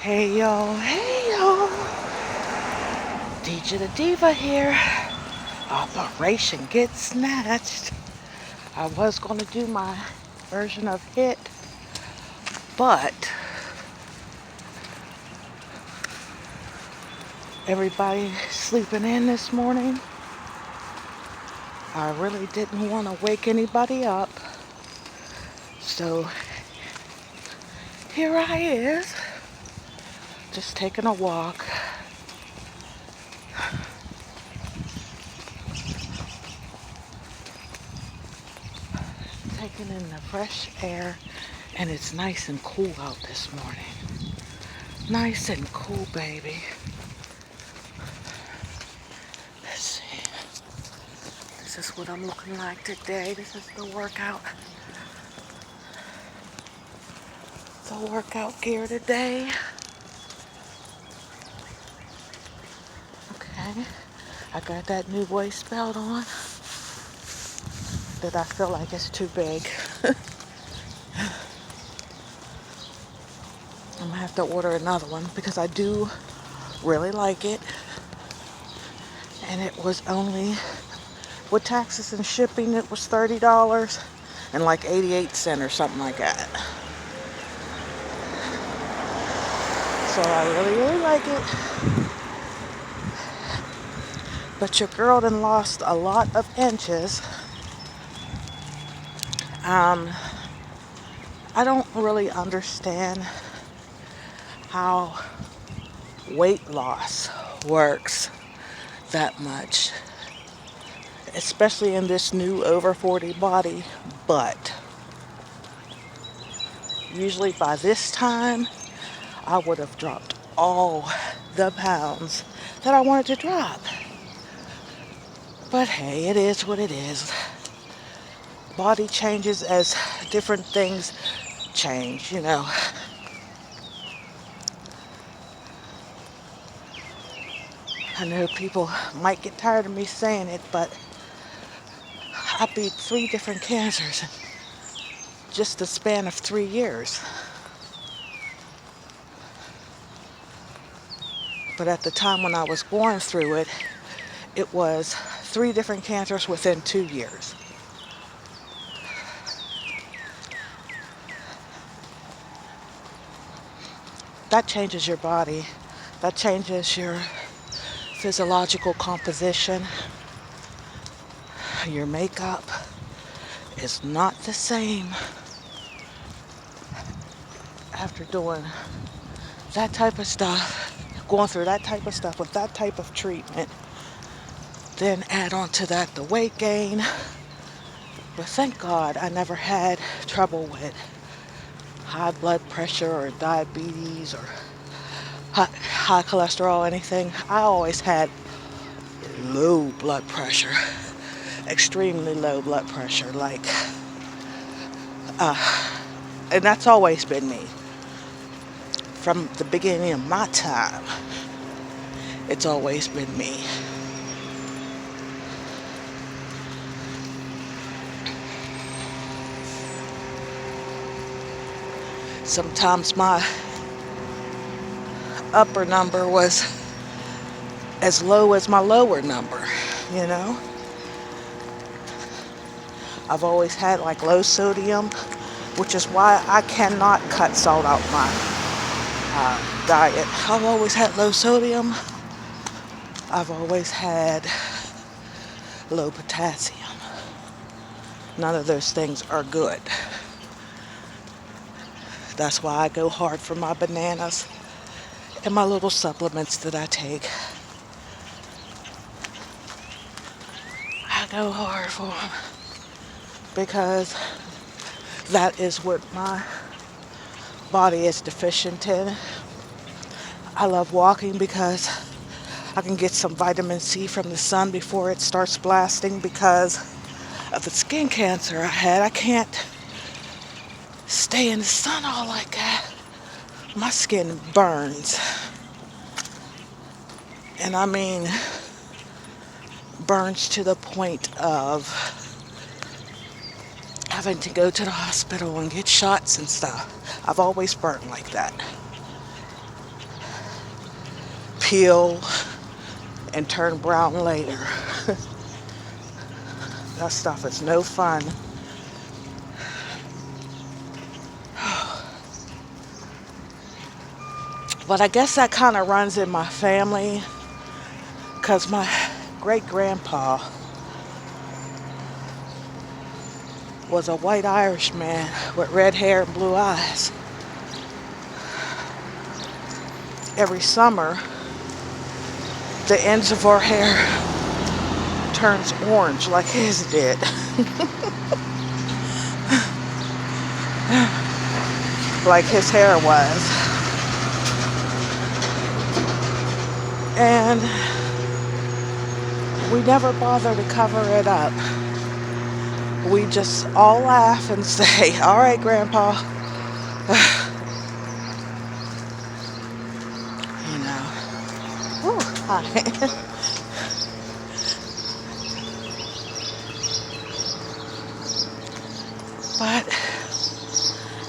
Hey y'all, DJ the Diva here. Operation Get Snatched. I was going to do my version of Hit, but everybody sleeping in this morning. I really didn't want to wake anybody up. So here I is, just taking a walk. Taking in the fresh air, and it's nice and cool out this morning. Nice and cool, baby. Let's see. This is what I'm looking like today. This is the workout. The workout gear today. Okay. I got that new waist belt on that I feel like it's too big. I'm gonna have to order another one because I do really like it. And it was only, with taxes and shipping, it was $30 and like 88 cents or something like that. So I really like it. But your girl done lost a lot of inches. I don't really understand how weight loss works that much, especially in this new over 40 body. But usually by this time, I would have dropped all the pounds that I wanted to drop. But hey, it is what it is. Body changes as different things change, you know. I know people might get tired of me saying it, but I beat 3 different cancers in just the span of 3 years. But at the time when I was going through it, it was 3 different cancers within 2 years. That changes your body. That changes your physiological composition. Your makeup is not the same after doing that type of stuff, going through that type of stuff with that type of treatment. Then add on to that the weight gain. But thank God I never had trouble with high blood pressure or diabetes or high cholesterol or anything. I always had low blood pressure, extremely low blood pressure, and that's always been me. From the beginning of my time, it's always been me. Sometimes my upper number was as low as my lower number, you know. I've always had like low sodium, which is why I cannot cut salt out my diet. I've always had low sodium. I've always had low potassium. None of those things are good. That's why I go hard for my bananas and my little supplements that I take. I go hard for them because that is what my body is deficient in. I love walking because I can get some vitamin C from the sun before it starts blasting. Because of the skin cancer I had, I can't stay in the sun all like that. My skin burns. And I mean, burns to the point of having to go to the hospital and get shots and stuff. I've always burnt like that. peel and turn brown later. That stuff is no fun. But I guess that kind of runs in my family because my great-grandpa was a white Irish man with red hair and blue eyes. Every summer, the ends of our hair turns orange like his did. Like his hair was. And we never bother to cover it up. We just all laugh and say, all right, Grandpa. You know. Whew, hi. But,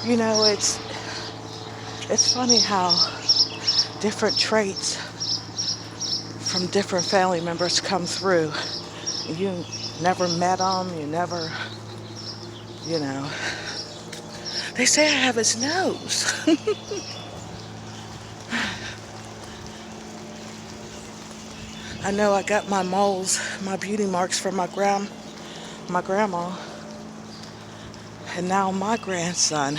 you know, it's funny how different traits from different family members come through. You never met them, you never, you know. They say I have his nose. I know I got my moles, my beauty marks from my grandma. And now my grandson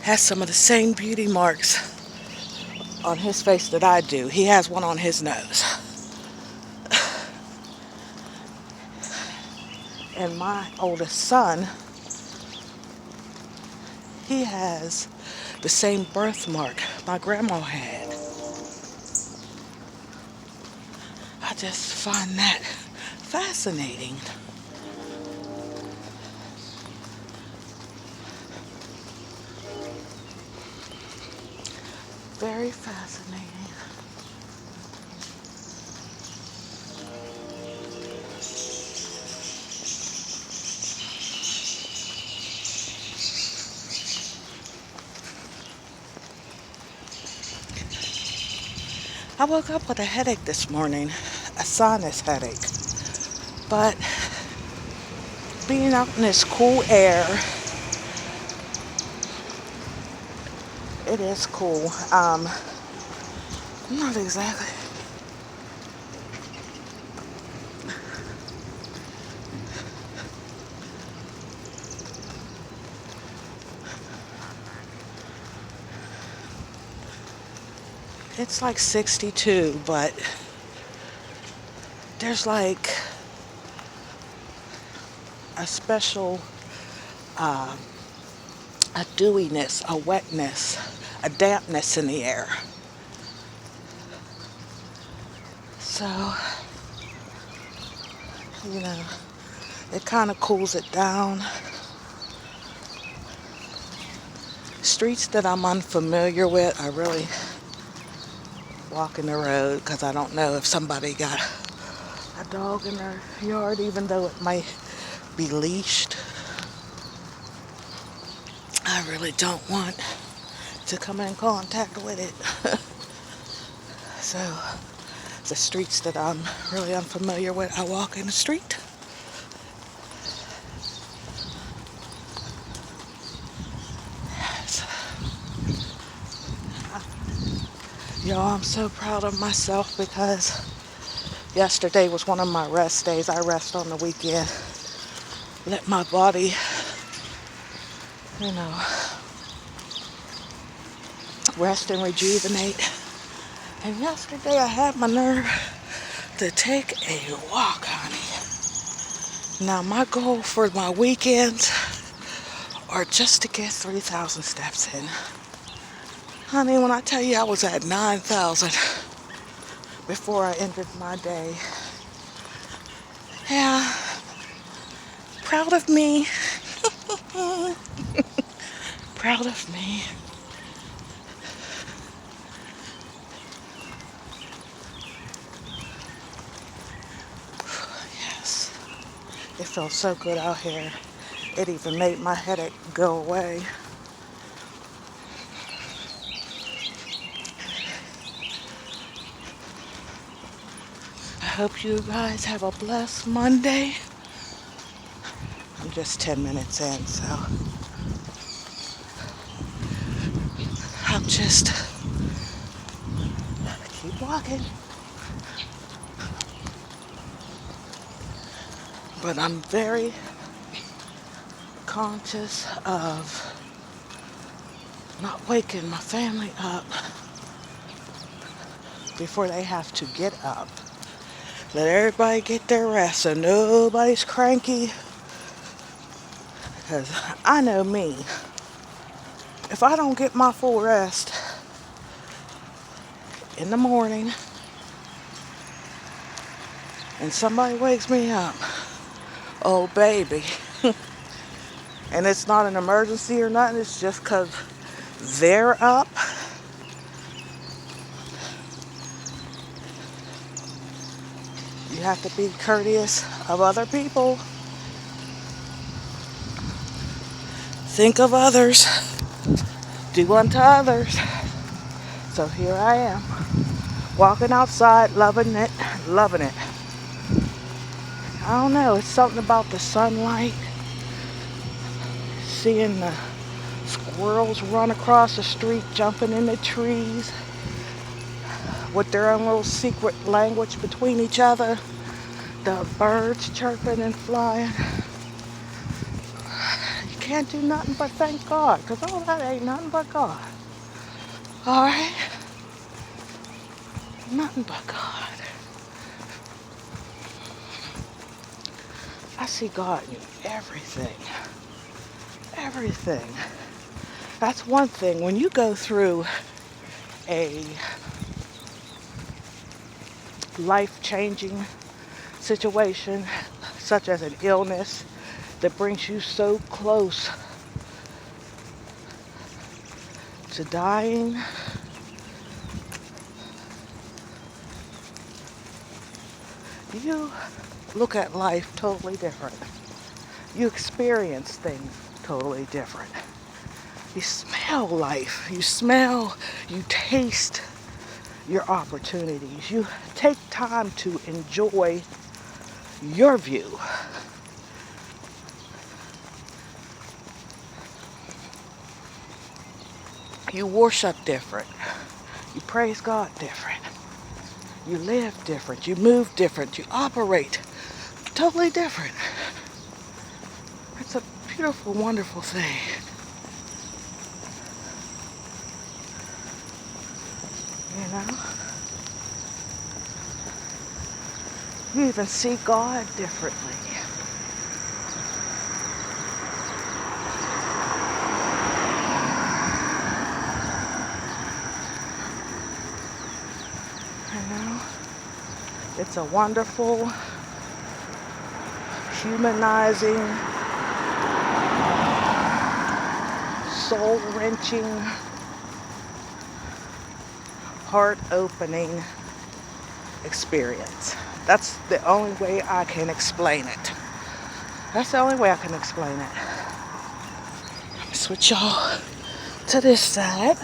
has some of the same beauty marks on his face that I do. He has one on his nose. And my oldest son, he has the same birthmark my grandma had. I just find that fascinating. Very fascinating. I woke up with a headache this morning, a sinus headache. But being out in this cool air, it is cool. I'm not exactly. It's like 62, but there's like a special, a dewiness, a wetness, a dampness in the air. So, you know, it kind of cools it down. Streets that I'm unfamiliar with, I really walking the road because I don't know if somebody got a dog in their yard, even though it might be leashed. I really don't want to come in contact with it. So the streets that I'm really unfamiliar with, I walk in the street. Y'all, I'm so proud of myself because yesterday was one of my rest days. I rest on the weekend. Let my body, you know, rest and rejuvenate. And yesterday I had my nerve to take a walk, honey. Now my goal for my weekends are just to get 3,000 steps in. Honey, when I tell you I was at 9,000 before I ended my day. Yeah, proud of me. Proud of me. Yes, it felt so good out here. It even made my headache go away. hope you guys have a blessed Monday. I'm just 10 minutes in, so I'll just keep walking. But I'm very conscious of not waking my family up before they have to get up. Let everybody get their rest so nobody's cranky. Because I know me. If I don't get my full rest in the morning and somebody wakes me up, oh baby. And it's not an emergency or nothing, it's just because they're up. You have to be courteous of other people. Think of others. Do unto others. So here I am, walking outside, loving it, loving it. I don't know, it's something about the sunlight. Seeing the squirrels run across the street, jumping in the trees with their own little secret language between each other. The birds chirping and flying. You can't do nothing but thank God, because all that ain't nothing but God. Alright? Nothing but God. I see God in everything. Everything. That's one thing. When you go through a life-changing situation, such as an illness that brings you so close to dying, you look at life totally different. You experience things totally different. You smell life. You taste your opportunities. You take time to enjoy your view. You worship different. You praise God different. You live different. You move different. You operate totally different. It's a beautiful, wonderful thing. You know? You even see God differently. You know? It's a wonderful, humanizing, soul-wrenching, heart-opening experience. That's the only way I can explain it. That's the only way I can explain it. Let me switch y'all to this side.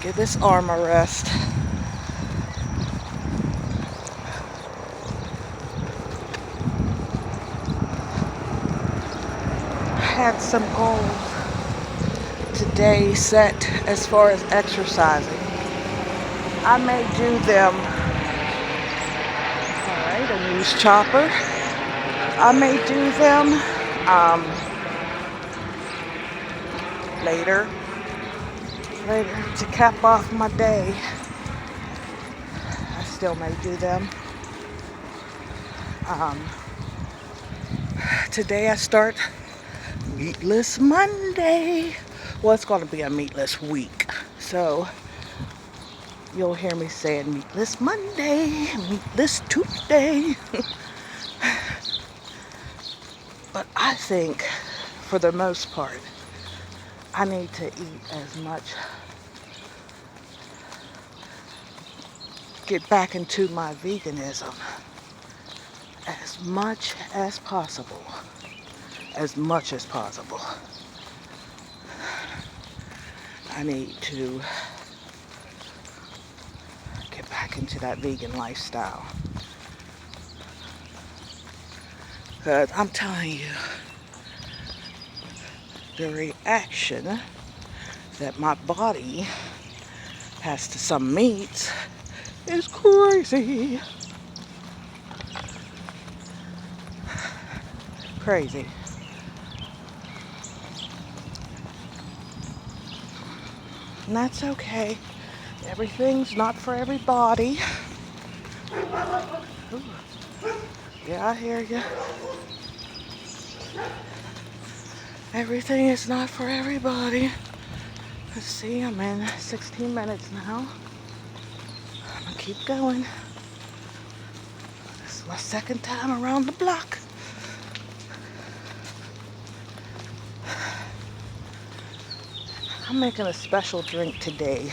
Give this arm a rest. Had some goals today set as far as exercising. I may do them. Alright, a news chopper. I may do them later to cap off my day. I still may do them. Today I start Meatless Monday. Well, it's going to be a meatless week. So you'll hear me saying Meatless Monday, Meatless Tuesday. But I think, for the most part, I need to eat as much, get back into my veganism as much as possible. As much as possible. I need to get back into that vegan lifestyle. Because I'm telling you, the reaction that my body has to some meats is crazy. Crazy. And that's okay. Everything's not for everybody. Ooh. Yeah, I hear you. Everything is not for everybody. Let's see, I'm in 16 minutes now. I'm gonna keep going. This is my second time around the block. I'm making a special drink today.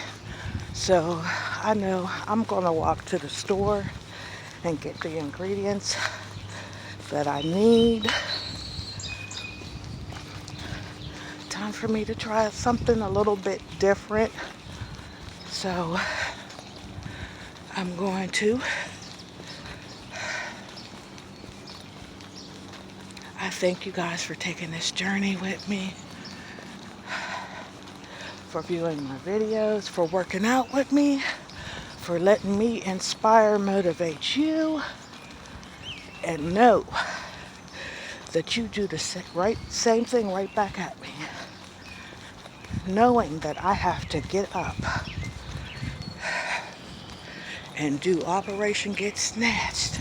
So I know I'm gonna walk to the store and get the ingredients that I need. Time for me to try something a little bit different. So I'm going to. I thank you guys for taking this journey with me, for viewing my videos, for working out with me, for letting me inspire, motivate you, and know that you do the same thing right back at me. Knowing that I have to get up and do Operation Get Snatched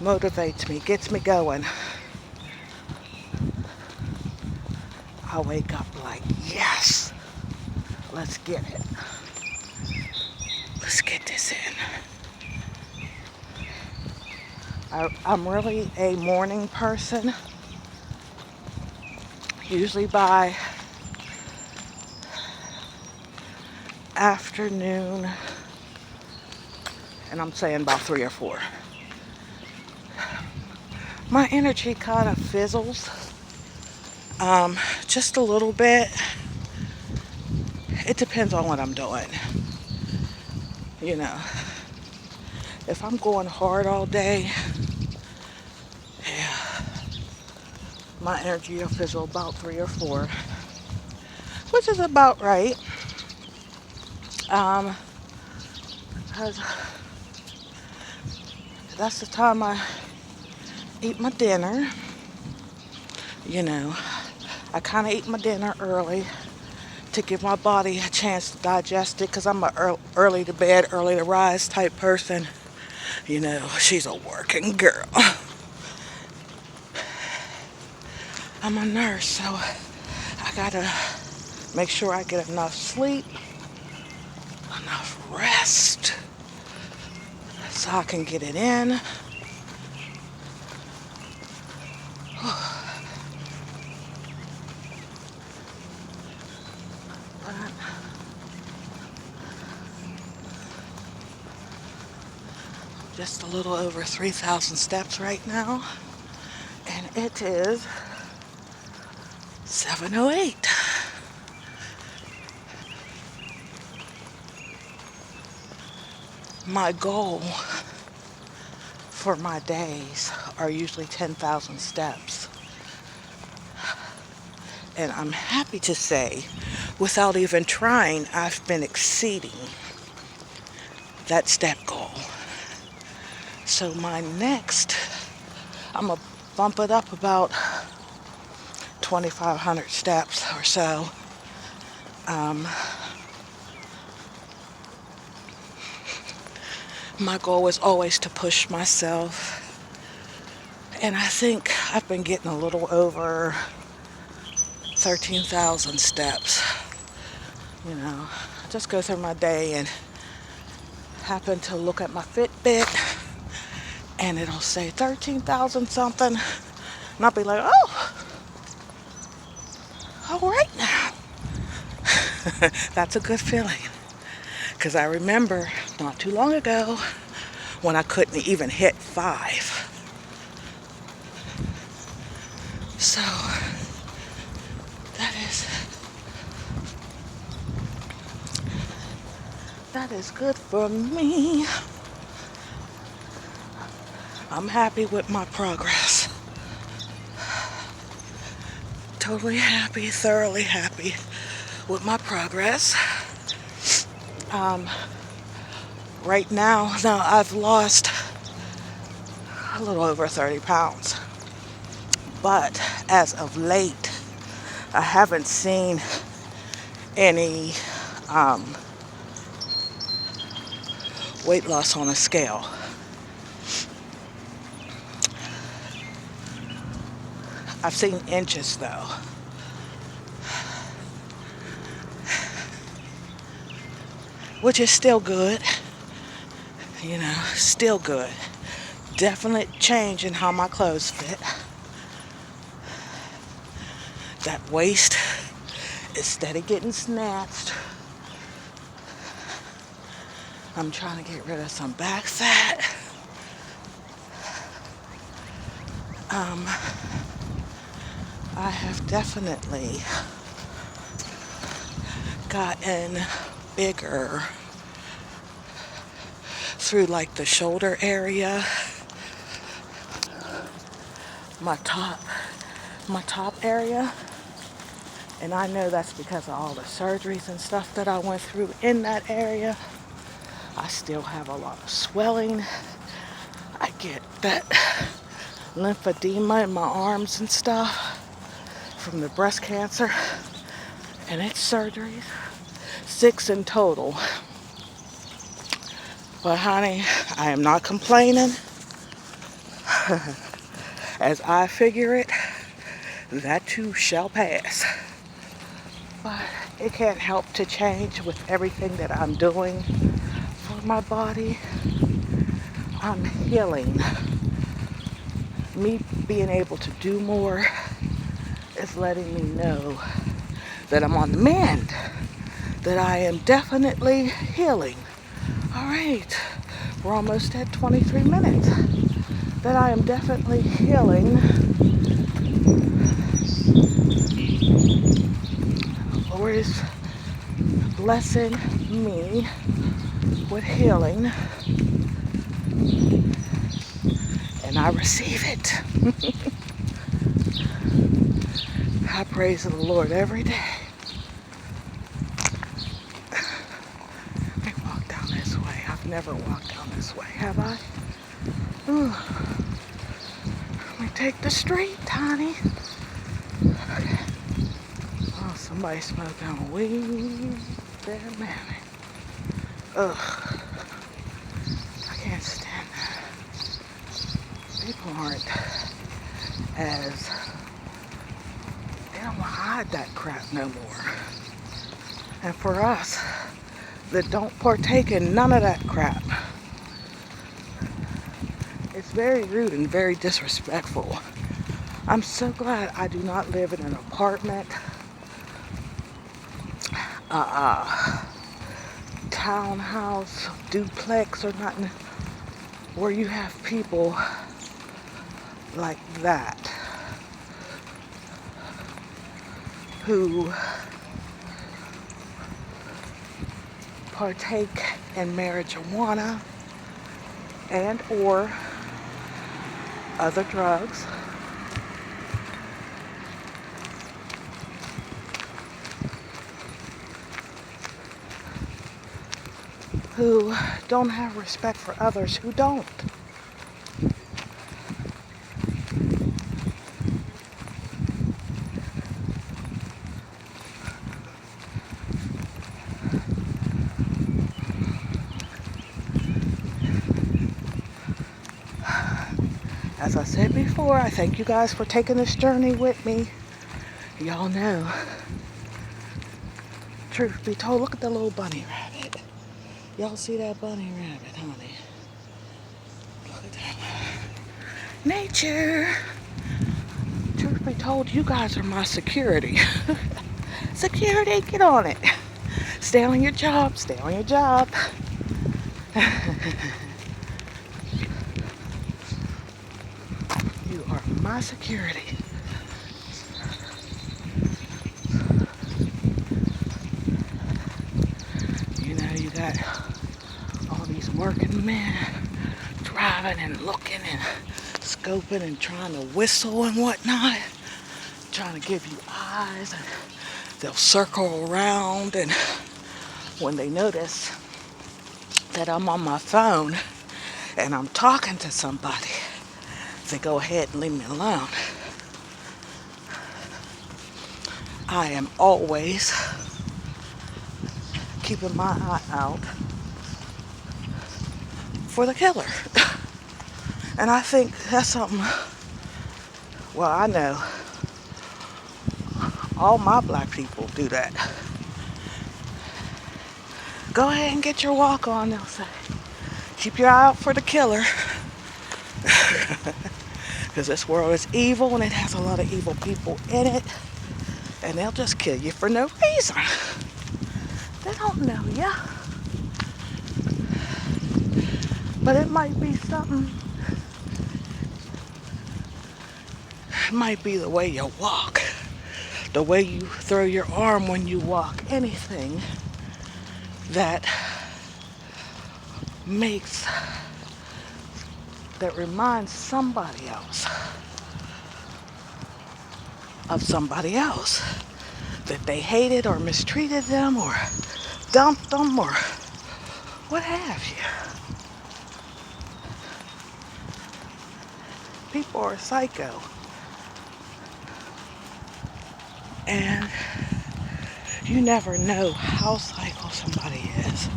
motivates me, gets me going. I wake up like, yes, let's get it. Let's get this in. I'm really a morning person. Usually by afternoon, and I'm saying about 3 or 4. My energy kind of fizzles just a little bit. It depends on what I'm doing. You know, if I'm going hard all day, yeah, my energy will fizzle about 3 or 4, which is about right. Because that's the time I eat my dinner. You know, I kind of eat my dinner early to give my body a chance to digest it, because I'm a early to bed, early to rise type person. You know, she's a working girl. I'm a nurse, so I gotta make sure I get enough sleep, enough rest, so I can get it in. Just a little over 3,000 steps right now, and it is 7:08. My goal for my days are usually 10,000 steps. And I'm happy to say, without even trying, I've been exceeding that step goal. So my next, I'm going to bump it up about 2,500 steps or so. My goal is always to push myself. And I think I've been getting a little over 13,000 steps. You know, I just go through my day and happen to look at my Fitbit, and it'll say 13,000 something. And I'll be like, oh, all right now. That's a good feeling. Because I remember not too long ago when I couldn't even hit 5. So that is good for me. I'm happy with my progress. totally happy, thoroughly happy with my progress. Right now I've lost a little over 30 pounds. But as of late, I haven't seen any weight loss on a scale. I've seen inches though. Which is still good. You know, still good. Definite change in how my clothes fit. That waist is steady getting snatched. I'm trying to get rid of some back fat. I have definitely gotten bigger through like the shoulder area, my top area. And I know that's because of all the surgeries and stuff that I went through in that area. I still have a lot of swelling. I get that lymphedema in my arms and stuff from the breast cancer and its surgeries. 6 in total. But honey, I am not complaining. As I figure it, that too shall pass. But it can't help to change with everything that I'm doing for my body. I'm healing. Me being able to do more is letting me know that I'm on the mend, that I am definitely healing. All right, we're almost at 23 minutes. That I am definitely healing. The Lord is blessing me with healing, and I receive it. I praise the Lord every day. Let me walk down this way. I've never walked down this way, have I? Ooh. Let me take the street, honey. Okay. Oh, somebody's smoking weed. Damn man. Ugh. I can't stand that. People aren't as... They don't hide that crap no more. And for us that don't partake in none of that crap, it's very rude and very disrespectful. I'm so glad I do not live in an apartment, townhouse, duplex, or nothing where you have people like that who partake in marijuana and or other drugs, who don't have respect for others who don't. As I said before, I thank you guys for taking this journey with me. Y'all know, truth be told, look at the little bunny rabbit. Y'all see that bunny rabbit, honey? Look at that. Nature. Truth be told, you guys are my security. Security, get on it. Stay on your job, stay on your job. You are my security. You know, you got all these working men driving and looking and scoping and trying to whistle and whatnot. trying to give you eyes, and they'll circle around, and when they notice that I'm on my phone and I'm talking to somebody, they go ahead and leave me alone. I am always keeping my eye out for the killer. And I think that's something, well, I know all my black people do that. Go ahead and get your walk on, they'll say. Keep your eye out for the killer. Because this world is evil and it has a lot of evil people in it. And they'll just kill you for no reason. They don't know ya. But it might be something. It might be the way you walk. The way you throw your arm when you walk. Anything that reminds somebody else of somebody else that they hated or mistreated them or dumped them or what have you. People are psycho. And you never know how psycho somebody is.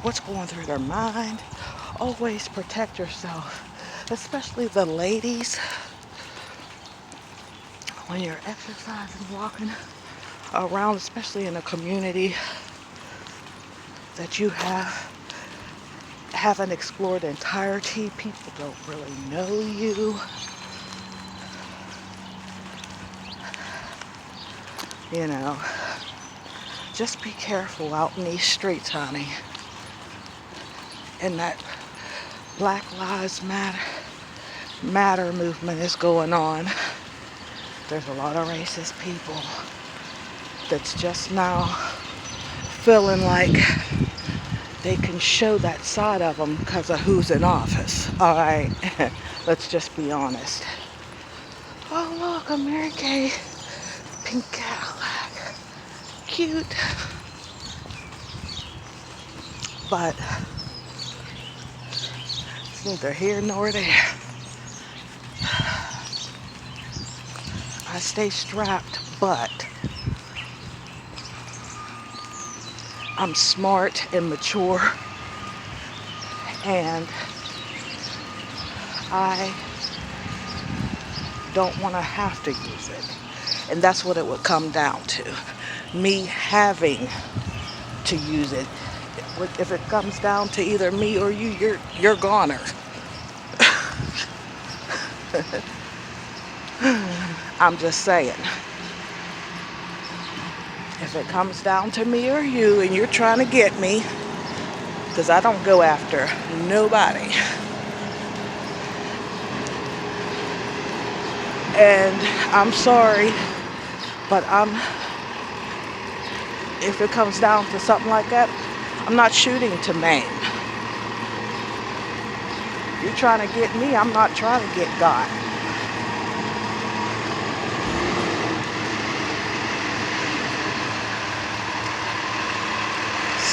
What's going through their mind. Always protect yourself, especially the ladies. When you're exercising, walking around, especially in a community that you haven't explored entirety, people don't really know you. You know, just be careful out in these streets, honey. And that Black Lives Matter movement is going on. There's a lot of racist people that's just now feeling like they can show that side of them because of who's in office. All right, let's just be honest. Oh, look, a Mary Kay pink Cadillac. Cute. But it's neither here nor there. I stay strapped, but I'm smart and mature, and I don't want to have to use it. And that's what it would come down to. Me having to use it. If it comes down to either me or you, you're goner. I'm just saying. If it comes down to me or you and you're trying to get me, because I don't go after nobody. And I'm sorry, but if it comes down to something like that, I'm not shooting to maim. You're trying to get me, I'm not trying to get God.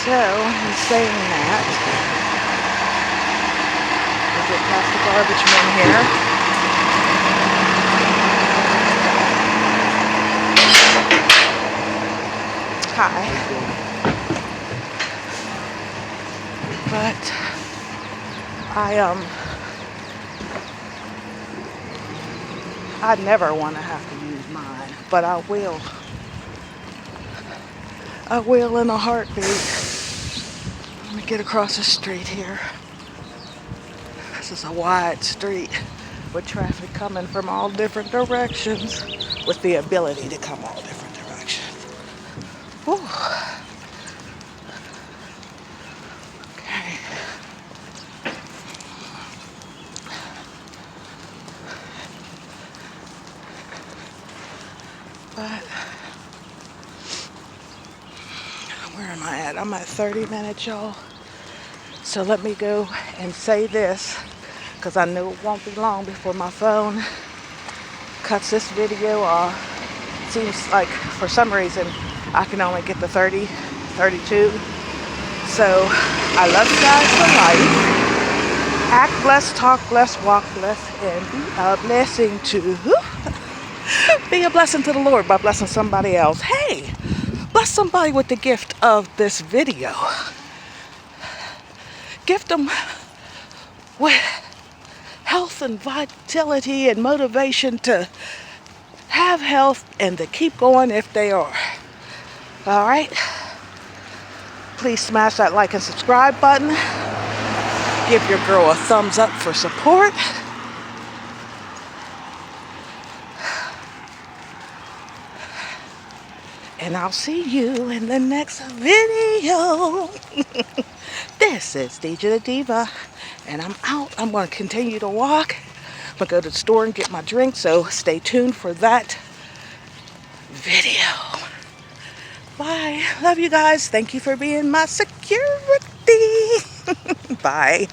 So, in saying that, we'll get past the garbage men here. Hi. But I never want to have to use mine, but I will. I will in a heartbeat. Let me get across the street here. This is a wide street with traffic coming from all different directions, with the ability to come all different directions. Whew. Okay. But where am I at? I'm at 30 minutes, y'all. So let me go and say this, because I know it won't be long before my phone cuts this video off. Seems like for some reason I can only get the 30, 32. So I love you guys for life. Act blessed, talk blessed, walk blessed, and be a blessing to be a blessing to the Lord by blessing somebody else. Hey, bless somebody with the gift of this video. Gift them with health and vitality and motivation to have health and to keep going if they are. All right? Please smash that like and subscribe button. Give your girl a thumbs up for support. And I'll see you in the next video. This is DJ the Diva. And I'm out. I'm going to continue to walk. I'm going to go to the store and get my drink. So stay tuned for that video. Bye. Love you guys. Thank you for being my security. Bye.